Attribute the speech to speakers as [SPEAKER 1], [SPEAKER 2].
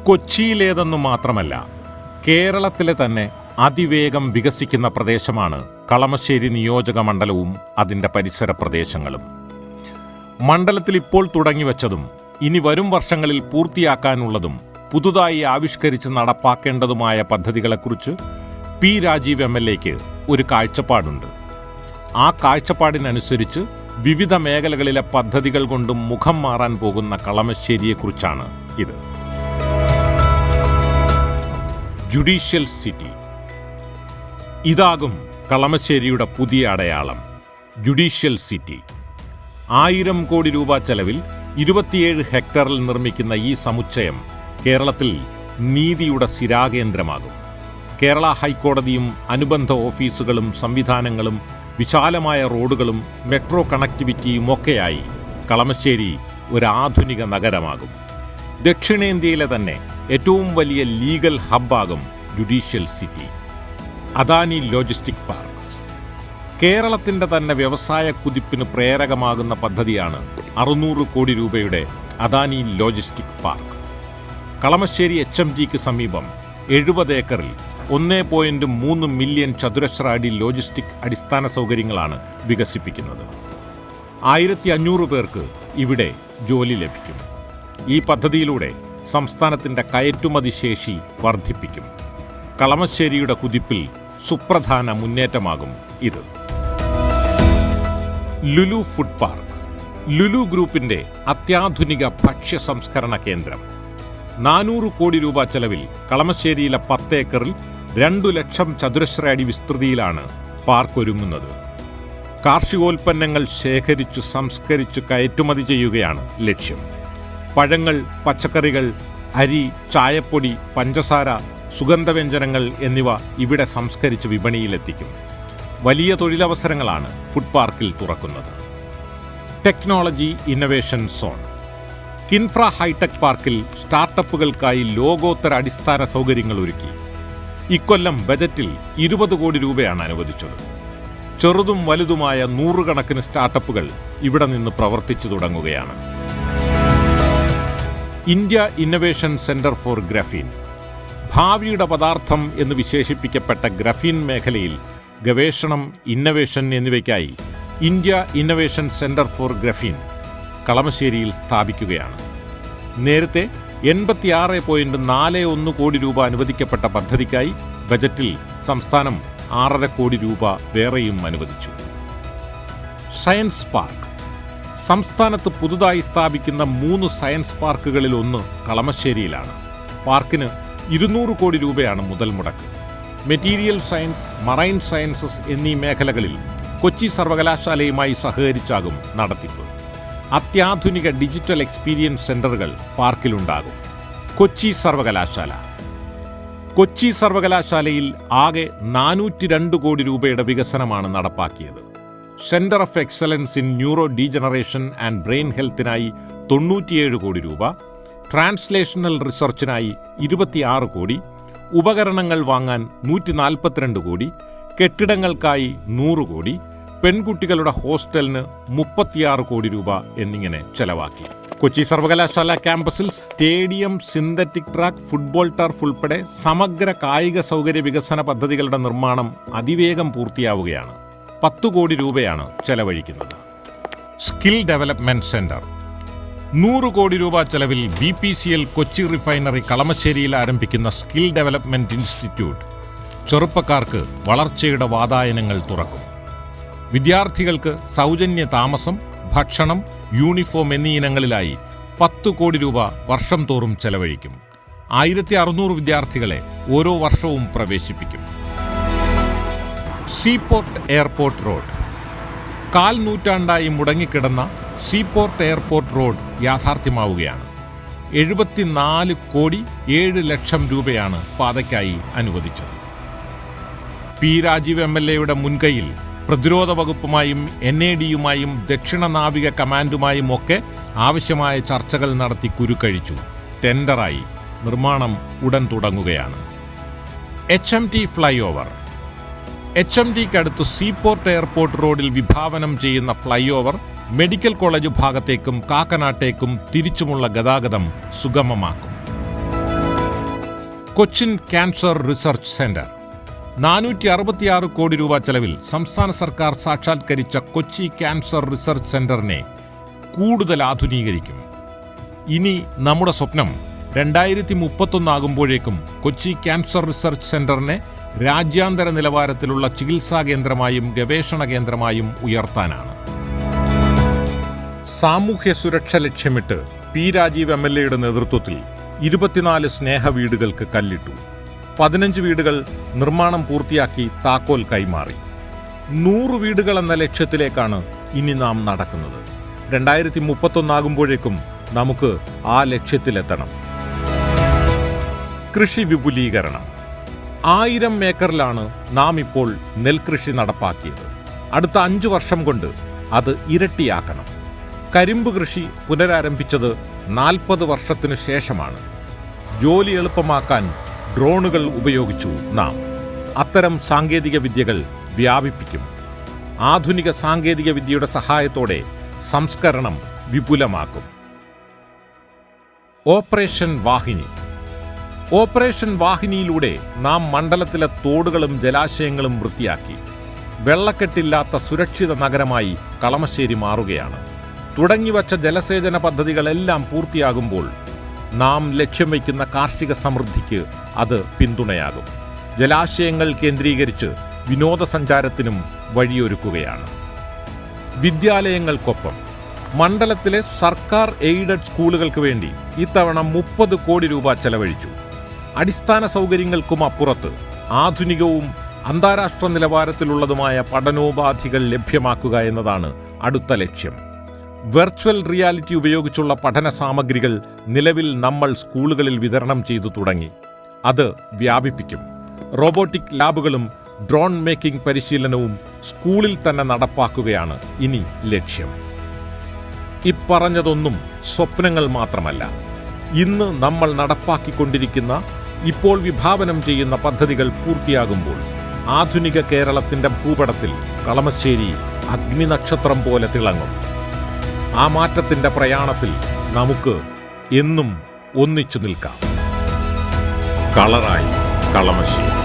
[SPEAKER 1] കൊച്ചിയിലേതെന്നു മാത്രമല്ല, കേരളത്തിലെ തന്നെ അതിവേഗം വികസിക്കുന്ന പ്രദേശമാണ് കളമശ്ശേരി നിയോജക മണ്ഡലവും അതിൻ്റെ പരിസര പ്രദേശങ്ങളും. മണ്ഡലത്തിൽ ഇപ്പോൾ തുടങ്ങിവെച്ചതും ഇനി വരും വർഷങ്ങളിൽ പൂർത്തിയാക്കാനുള്ളതും പുതുതായി ആവിഷ്കരിച്ച് നടപ്പാക്കേണ്ടതുമായ പദ്ധതികളെക്കുറിച്ച് പി രാജീവ് MLAക്ക് ഒരു കാഴ്ചപ്പാടുണ്ട്. ആ കാഴ്ചപ്പാടിനനുസരിച്ച് വിവിധ മേഖലകളിലെ പദ്ധതികൾ കൊണ്ടും മുഖം മാറാൻ പോകുന്ന കളമശ്ശേരിയെക്കുറിച്ചാണ് ഇത്. Judicial city. ഇതാകും കളമശ്ശേരിയുടെ പുതിയ അടയാളം, ജുഡീഷ്യൽ സിറ്റി. 1000 കോടി രൂപ ചെലവിൽ 27 ഹെക്ടറിൽ നിർമ്മിക്കുന്ന ഈ സമുച്ചയം കേരളത്തിൽ നീതിയുടെ സ്ഥിരാകേന്ദ്രമാകും. കേരള ഹൈക്കോടതിയും അനുബന്ധ ഓഫീസുകളും സംവിധാനങ്ങളും വിശാലമായ റോഡുകളും മെട്രോ കണക്ടിവിറ്റിയും ഒക്കെയായി കളമശ്ശേരി ഒരു ആധുനിക നഗരമാകും. ദക്ഷിണേന്ത്യയിലെ തന്നെ ഏറ്റവും വലിയ ലീഗൽ ഹബ്ബാകും judicial city. Adani logistic park. കേരളത്തിൻ്റെ തന്നെ വ്യവസായ കുതിപ്പിന് പ്രേരകമാകുന്ന പദ്ധതിയാണ് 600 കോടി രൂപയുടെ അദാനി ലോജിസ്റ്റിക് പാർക്ക്. കളമശ്ശേരി HMTക്ക് സമീപം 70 ഏക്കറിൽ 1.3 മില്യൺ ചതുരശ്ര അടി ലോജിസ്റ്റിക് അടിസ്ഥാന സൗകര്യങ്ങളാണ് വികസിപ്പിക്കുന്നത്. 1500 പേർക്ക് ഇവിടെ ജോലി ലഭിക്കും. ഈ പദ്ധതിയിലൂടെ സംസ്ഥാനത്തിൻ്റെ കയറ്റുമതി ശേഷി വർദ്ധിപ്പിക്കും. കളമശ്ശേരിയുടെ കുതിപ്പിൽ സുപ്രധാന മുന്നേറ്റമാകും ഇത്. Lulu food park. ലുലു ഗ്രൂപ്പിൻ്റെ അത്യാധുനിക ഭക്ഷ്യ സംസ്കരണ കേന്ദ്രം. 400 കോടി രൂപ ചെലവിൽ കളമശ്ശേരിയിലെ 10 ഏക്കറിൽ 2 ലക്ഷം ചതുരശ്ര അടി വിസ്തൃതിയിലാണ് പാർക്ക് ഒരുങ്ങുന്നത്. കാർഷികോൽപ്പന്നങ്ങൾ ശേഖരിച്ചു സംസ്കരിച്ചു കയറ്റുമതി ചെയ്യുകയാണ് ലക്ഷ്യം. പഴങ്ങൾ, പച്ചക്കറികൾ, അരി, ചായപ്പൊടി, പഞ്ചസാര, സുഗന്ധവ്യഞ്ജനങ്ങൾ എന്നിവ ഇവിടെ സംസ്കരിച്ച് വിപണിയിലെത്തിക്കും. വലിയ തൊഴിലവസരങ്ങളാണ് ഫുഡ് പാർക്കിൽ തുറക്കുന്നത്. Technology innovation zone. KINFRA hi-tech പാർക്കിൽ സ്റ്റാർട്ടപ്പുകൾക്കായി ലോകോത്തര അടിസ്ഥാന സൗകര്യങ്ങൾ ഒരുക്കി. ഇക്കൊല്ലം ബജറ്റിൽ 20 കോടി രൂപയാണ് അനുവദിച്ചത്. ചെറുതും വലുതുമായ 100 കണക്കിന് സ്റ്റാർട്ടപ്പുകൾ ഇവിടെ നിന്ന് പ്രവർത്തിച്ചു തുടങ്ങുകയാണ്. India innovation centre for graphene. ഭാവിയുടെ പദാർത്ഥം എന്ന് വിശേഷിപ്പിക്കപ്പെട്ട ഗ്രഫീൻ മേഖലയിൽ ഗവേഷണം, ഇന്നൊവേഷൻ എന്നിവയ്ക്കായി India innovation centre for graphene കളമശ്ശേരിയിൽ സ്ഥാപിക്കുകയാണ്. നേരത്തെ 86.41 കോടി രൂപ അനുവദിക്കപ്പെട്ട പദ്ധതിക്കായി ബജറ്റിൽ സംസ്ഥാനം 6.5 കോടി രൂപ വേറെയും അനുവദിച്ചു. Science park. സംസ്ഥാനത്ത് പുതുതായി സ്ഥാപിക്കുന്ന 3 സയൻസ് പാർക്കുകളിൽ ഒന്ന് കളമശ്ശേരിയിലാണ്. പാർക്കിന് 200 കോടി രൂപയാണ് മുതൽ മുടക്ക്. മെറ്റീരിയൽ സയൻസ്, മറൈൻ സയൻസസ് എന്നീ മേഖലകളിൽ കൊച്ചി സർവകലാശാലയുമായി സഹകരിച്ചാകും നടത്തിപ്പ്. അത്യാധുനിക ഡിജിറ്റൽ എക്സ്പീരിയൻസ് സെന്ററുകൾ പാർക്കിലുണ്ടാകും. കൊച്ചി സർവകലാശാല. കൊച്ചി സർവകലാശാലയിൽ ആകെ 402 കോടി രൂപയുടെ വികസനമാണ് നടപ്പാക്കിയത്. Centre of excellence in neurodegeneration and brain ഹെൽത്തിനായി 97 കോടി രൂപ, ട്രാൻസ്ലേഷണൽ റിസർച്ചിനായി 26 കോടി, ഉപകരണങ്ങൾ വാങ്ങാൻ 142 കോടി, കെട്ടിടങ്ങൾക്കായി 100 കോടി, പെൺകുട്ടികളുടെ ഹോസ്റ്റലിന് 36 കോടി രൂപ എന്നിങ്ങനെ ചെലവാക്കി. കൊച്ചി സർവകലാശാല ക്യാമ്പസിൽ stadium, synthetic track, football turf ഉൾപ്പെടെ സമഗ്ര കായിക സൗകര്യ വികസന പദ്ധതികളുടെ നിർമ്മാണം അതിവേഗം പൂർത്തിയാവുകയാണ്. 10 കോടി രൂപയാണ് ചെലവഴിക്കുന്നത്. Skill development centre. 100 കോടി രൂപ ചെലവിൽ BPCL കൊച്ചി റിഫൈനറി കളമശ്ശേരിയിൽ ആരംഭിക്കുന്ന സ്കിൽ ഡെവലപ്മെന്റ് ഇൻസ്റ്റിറ്റ്യൂട്ട് ചെറുപ്പക്കാർക്ക് വളർച്ചയുടെ വാതായനങ്ങൾ തുറക്കും. വിദ്യാർത്ഥികൾക്ക് സൗജന്യ താമസം, ഭക്ഷണം, യൂണിഫോം എന്നീ ഇനങ്ങളിലായി 10 കോടി രൂപ വർഷം തോറും ചെലവഴിക്കും. 1600 വിദ്യാർത്ഥികളെ ഓരോ വർഷവും പ്രവേശിപ്പിക്കും. Seaport airport road. 1/4 നൂറ്റാണ്ടായി മുടങ്ങിക്കിടന്ന സീപോർട്ട് എയർപോർട്ട് റോഡ് യാഥാർത്ഥ്യമാവുകയാണ്. 74 കോടി 7 ലക്ഷം രൂപയാണ് പാതയ്ക്കായി അനുവദിച്ചത്. പി രാജീവ് MLAയുടെ മുൻകൈയിൽ പ്രതിരോധ വകുപ്പുമായും NADയുമായും ദക്ഷിണ നാവിക കമാൻഡുമായും ഒക്കെ ആവശ്യമായ ചർച്ചകൾ നടത്തി കുരുക്കഴിച്ചു. ടെൻഡറായി. നിർമ്മാണം ഉടൻ തുടങ്ങുകയാണ്. HMT flyover. HMTക്കടുത്ത് സീപോർട്ട് എയർപോർട്ട് റോഡിൽ വിഭാവനം ചെയ്യുന്ന ഫ്ലൈ ഓവർ മെഡിക്കൽ കോളേജ് ഭാഗത്തേക്കും കാക്കനാട്ടേക്കും തിരിച്ചുമുള്ള ഗതാഗതം സുഗമമാക്കും. കൊച്ചിൻ ക്യാൻസർ റിസർച്ച് സെന്റർ 466 കോടി രൂപ ചെലവിൽ സംസ്ഥാന സർക്കാർ സാക്ഷാത്കരിച്ച കൊച്ചി ക്യാൻസർ റിസർച്ച് സെന്ററിനെ കൂടുതൽ ആധുനീകരിക്കും. ഇനി നമ്മുടെ സ്വപ്നം 2031 ആകുമ്പോഴേക്കും കൊച്ചി ക്യാൻസർ റിസർച്ച് സെന്ററിനെ രാജ്യാന്തര നിലവാരത്തിലുള്ള ചികിത്സാ കേന്ദ്രമായും ഗവേഷണ കേന്ദ്രമായും ഉയർത്താനാണ്. സാമൂഹ്യ സുരക്ഷ ലക്ഷ്യമിട്ട് പി രാജീവ് MLA നേതൃത്വത്തിൽ 24 സ്നേഹ വീടുകൾക്ക് കല്ലിട്ടു. 15 വീടുകൾ നിർമ്മാണം പൂർത്തിയാക്കി താക്കോൽ കൈമാറി. 100 വീടുകൾ എന്ന ലക്ഷ്യത്തിലേക്കാണ് ഇനി നാം നടക്കുന്നത്. 2031 ആകുമ്പോഴേക്കും നമുക്ക് ആ ലക്ഷ്യത്തിലെത്തണം. കൃഷി വിപുലീകരണം. 1000 ഏക്കറിലാണ് നാം ഇപ്പോൾ നെൽകൃഷി നടപ്പാക്കിയത്. അടുത്ത 5 വർഷം കൊണ്ട് അത് ഇരട്ടിയാക്കണം. കരിമ്പ് കൃഷി പുനരാരംഭിച്ചത് 40 വർഷത്തിനു ശേഷമാണ്. ജോലി എളുപ്പമാക്കാൻ ഡ്രോണുകൾ ഉപയോഗിച്ചു നാം. അത്തരം സാങ്കേതിക വിദ്യകൾ വ്യാപിപ്പിക്കും. ആധുനിക സാങ്കേതിക വിദ്യയുടെ സഹായത്തോടെ സംസ്കരണം വിപുലമാക്കും. ഓപ്പറേഷൻ വാഹിനി. ഓപ്പറേഷൻ വാഹിനിയിലൂടെ നാം മണ്ഡലത്തിലെ തോടുകളും ജലാശയങ്ങളും വൃത്തിയാക്കി. വെള്ളക്കെട്ടില്ലാത്ത സുരക്ഷിത നഗരമായി കളമശ്ശേരി മാറുകയാണ്. തുടങ്ങിവച്ച ജലസേചന പദ്ധതികളെല്ലാം പൂർത്തിയാകുമ്പോൾ നാം ലക്ഷ്യം വയ്ക്കുന്ന കാർഷിക സമൃദ്ധിക്ക് അത് പിന്തുണയാകും. ജലാശയങ്ങൾ കേന്ദ്രീകരിച്ച് വിനോദസഞ്ചാരത്തിനും വഴിയൊരുക്കുകയാണ്. വിദ്യാലയങ്ങൾക്കൊപ്പം മണ്ഡലത്തിലെ സർക്കാർ എയ്ഡഡ് സ്കൂളുകൾക്ക് വേണ്ടി ഇത്തവണ 30 കോടി രൂപ ചെലവഴിച്ചു. അടിസ്ഥാന സൗകര്യങ്ങൾക്കും അപ്പുറത്ത് ആധുനികവും അന്താരാഷ്ട്ര നിലവാരത്തിലുള്ളതുമായ പഠനോപാധികൾ ലഭ്യമാക്കുക എന്നതാണ് അടുത്ത ലക്ഷ്യം. വെർച്വൽ റിയാലിറ്റി ഉപയോഗിച്ചുള്ള പഠന സാമഗ്രികൾ നിലവിൽ നമ്മൾ സ്കൂളുകളിൽ വിതരണം ചെയ്തു തുടങ്ങി. അത് വ്യാപിപ്പിക്കും. റോബോട്ടിക് ലാബുകളും ഡ്രോൺ മേക്കിംഗ് പരിശീലനവും സ്കൂളിൽ തന്നെ നടപ്പാക്കുകയാണ് ഇനി ലക്ഷ്യം. ഇപ്പറഞ്ഞതൊന്നും സ്വപ്നങ്ങൾ മാത്രമല്ല. ഇന്ന് നമ്മൾ നടപ്പാക്കിക്കൊണ്ടിരിക്കുന്ന, ഇപ്പോൾ വിഭാവനം ചെയ്യുന്ന പദ്ധതികൾ പൂർത്തിയാകുമ്പോൾ ആധുനിക കേരളത്തിന്റെ ഭൂപടത്തിൽ കളമശ്ശേരി അഗ്നിനക്ഷത്രം പോലെ തിളങ്ങും. ആ മാറ്റത്തിന്റെ പ്രയാണത്തിൽ നമുക്ക് എന്നും ഒന്നിച്ചു നിൽക്കാം. കളറായി കളമശ്ശേരി.